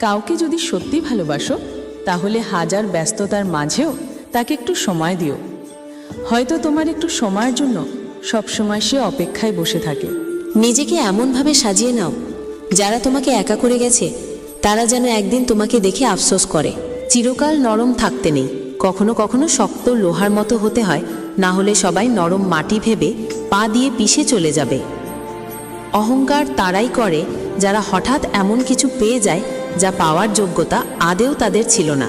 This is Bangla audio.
কাউকে যদি সত্যি ভালোবাসো তাহলে হাজার ব্যস্ততার মাঝেও তাকে একটু সময় দিও। হয়তো তোমার একটু সময়ের জন্য সবসময় সে অপেক্ষায় বসে থাকে। নিজেকে এমনভাবে সাজিয়ে নাও যারা তোমাকে একা করে গেছে তারা যেন একদিন তোমাকে দেখে আফসোস করে। চিরকাল নরম থাকতে নেই, কখনো কখনো শক্ত লোহার মতো হতে হয়, না হলে সবাই নরম মাটি ভেবে পা দিয়ে পিষে চলে যাবে। অহংকার তারাই করে যারা হঠাৎ এমন কিছু পেয়ে যায় যা পাওয়ার যোগ্যতা আদেও তাদের ছিল না।